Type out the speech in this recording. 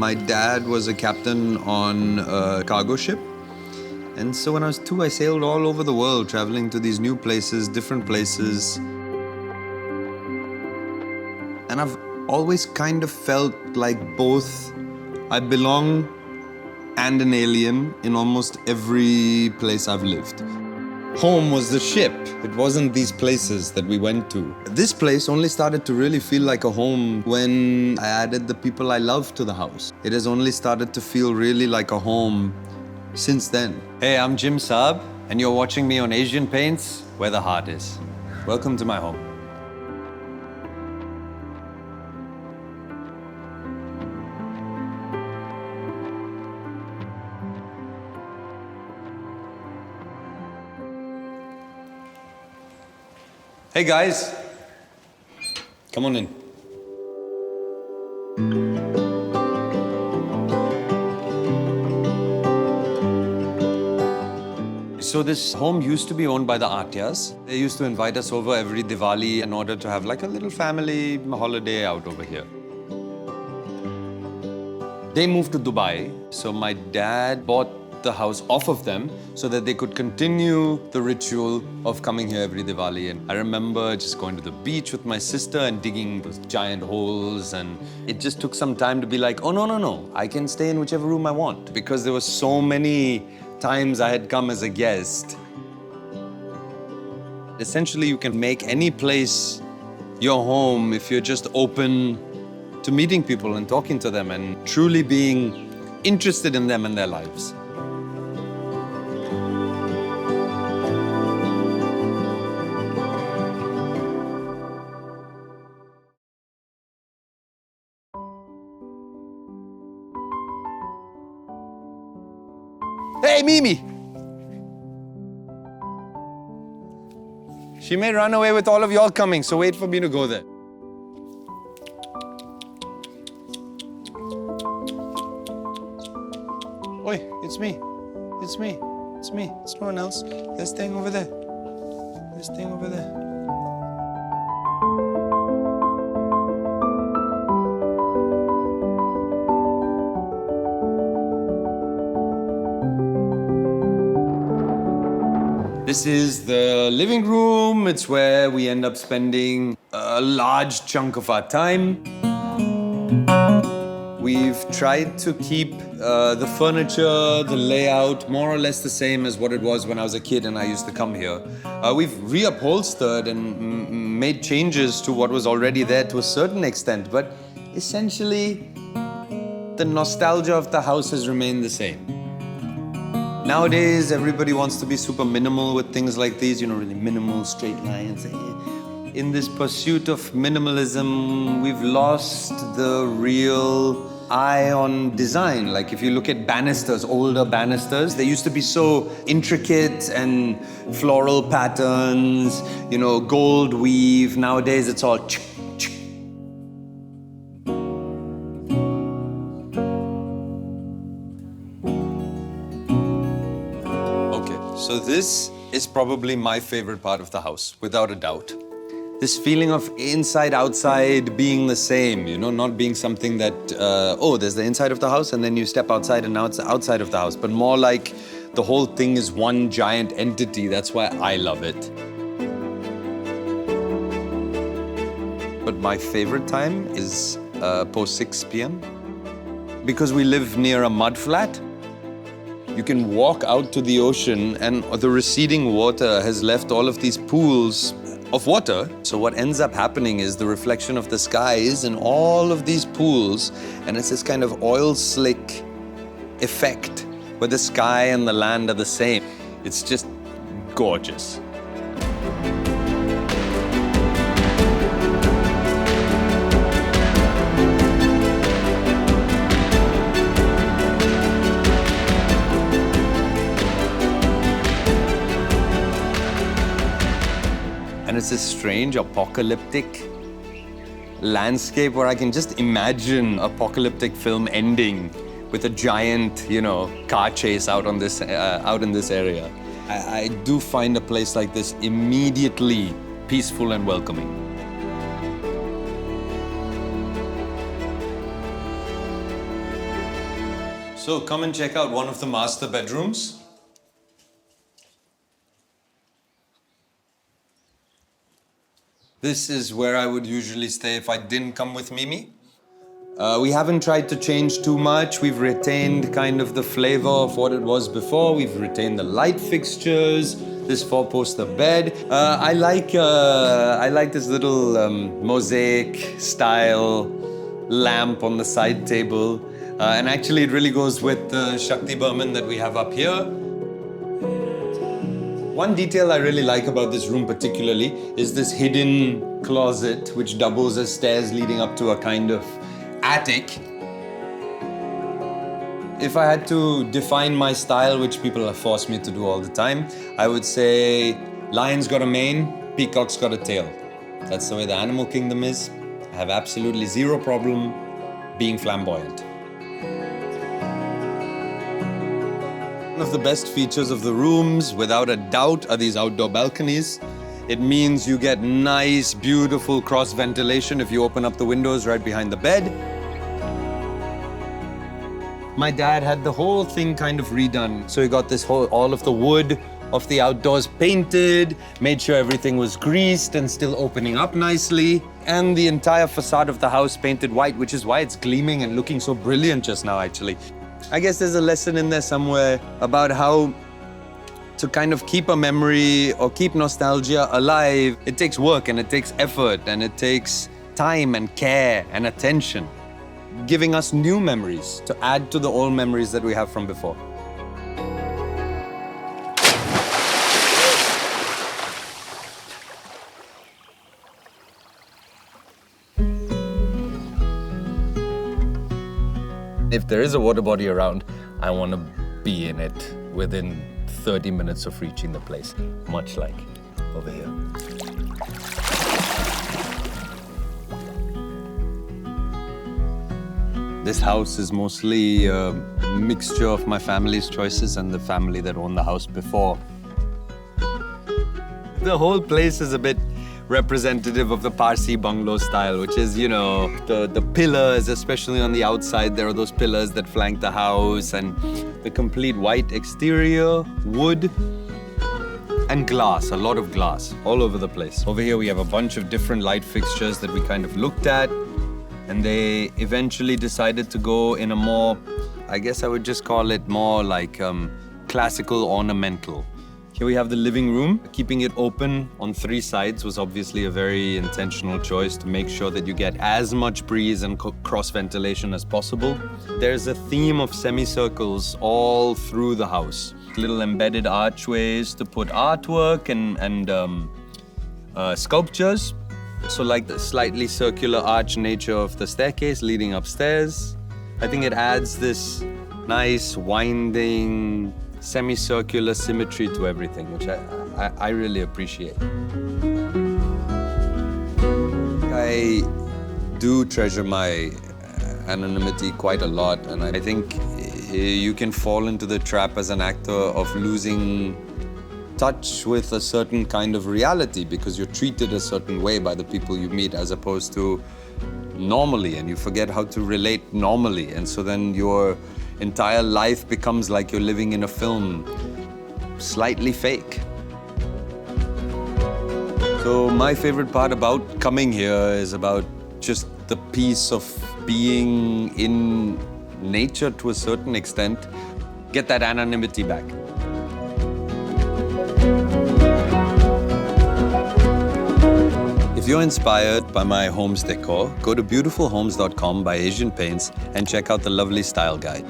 My dad was a captain on a cargo ship. And so when I was 2, I sailed all over the world, traveling to these new places, different places. And I've always kind of felt like both I belong and an alien in almost every place I've lived. Home was the ship. It wasn't these places that we went to. This place only started to really feel like a home when I added the people I love to the house. It has only started to feel really like a home since then. Hey, I'm Jim Sarbh, and you're watching me on Asian Paints, where the heart is. Welcome to my home. Hey guys, come on in. So this home used to be owned by the Atyas. They used to invite us over every Diwali in order to have like a little family holiday out over here. They moved to Dubai, so my dad bought the house off of them so that they could continue the ritual of coming here every Diwali. And I remember just going to the beach with my sister and digging those giant holes, and it just took some time to be like, oh no, I can stay in whichever room I want, because there were so many times I had come as a guest. Essentially, you can make any place your home if you're just open to meeting people and talking to them and truly being interested in them and their lives. Hey, Mimi! She may run away with all of y'all coming, so wait for me to go there. Oi, it's me. It's me. It's me. It's no one else. They're staying over there. They're staying over there. This is the living room. It's where we end up spending a large chunk of our time. We've tried to keep the furniture, the layout, more or less the same as what it was when I was a kid and I used to come here. We've reupholstered and made changes to what was already there to a certain extent, but essentially, the nostalgia of the house has remained the same. Nowadays, everybody wants to be super minimal with things like these, really minimal, straight lines. In this pursuit of minimalism, we've lost the real eye on design. Like if you look at banisters, older banisters, they used to be so intricate and floral patterns, gold weave. Nowadays, it's all So this is probably my favorite part of the house, without a doubt. This feeling of inside, outside being the same, not being something that, there's the inside of the house and then you step outside and now it's the outside of the house, but more like the whole thing is one giant entity. That's why I love it. But my favorite time is post 6 p.m. Because we live near a mudflat. You can walk out to the ocean and the receding water has left all of these pools of water. So what ends up happening is the reflection of the sky is in all of these pools, and it's this kind of oil slick effect where the sky and the land are the same. It's just gorgeous. And it's this strange apocalyptic landscape where I can just imagine apocalyptic film ending with a giant, car chase out in this area. I do find a place like this immediately peaceful and welcoming. So come and check out one of the master bedrooms. This is where I would usually stay if I didn't come with Mimi. We haven't tried to change too much. We've retained kind of the flavor of what it was before. We've retained the light fixtures, this four-poster bed. I like this little mosaic style lamp on the side table. And actually it really goes with the Shakti Burman that we have up here. One detail I really like about this room particularly is this hidden closet which doubles as stairs leading up to a kind of attic. If I had to define my style, which people have forced me to do all the time, I would say lion's got a mane, peacock's got a tail. That's the way the animal kingdom is. I have absolutely zero problem being flamboyant. One of the best features of the rooms, without a doubt, are these outdoor balconies. It means you get nice, beautiful cross ventilation if you open up the windows right behind the bed. My dad had the whole thing kind of redone. So he got this all of the wood of the outdoors painted, made sure everything was greased and still opening up nicely. And the entire facade of the house painted white, which is why it's gleaming and looking so brilliant just now, actually. I guess there's a lesson in there somewhere about how to kind of keep a memory or keep nostalgia alive. It takes work and it takes effort and it takes time and care and attention, giving us new memories to add to the old memories that we have from before. If there is a water body around, I want to be in it within 30 minutes of reaching the place, much like over here. This house is mostly a mixture of my family's choices and the family that owned the house before. The whole place is a bit representative of the Parsi bungalow style, which is, you know, the pillars, especially on the outside, there are those pillars that flank the house, and the complete white exterior, wood, and glass, a lot of glass all over the place. Over here we have a bunch of different light fixtures that we kind of looked at, and they eventually decided to go in a more, I guess I would just call it more like classical ornamental. Here we have the living room. Keeping it open on three sides was obviously a very intentional choice to make sure that you get as much breeze and cross ventilation as possible. There's a theme of semicircles all through the house. Little embedded archways to put artwork and sculptures. So like the slightly circular arch nature of the staircase leading upstairs. I think it adds this nice winding semicircular symmetry to everything, which I really appreciate. I do treasure my anonymity quite a lot, and I think you can fall into the trap as an actor of losing touch with a certain kind of reality because you're treated a certain way by the people you meet as opposed to normally, and you forget how to relate normally, and so then your entire life becomes like you're living in a film, slightly fake. So my favorite part about coming here is about just the peace of being in nature to a certain extent, get that anonymity back. If you're inspired by my home's decor, go to beautifulhomes.com by Asian Paints and check out the lovely style guide.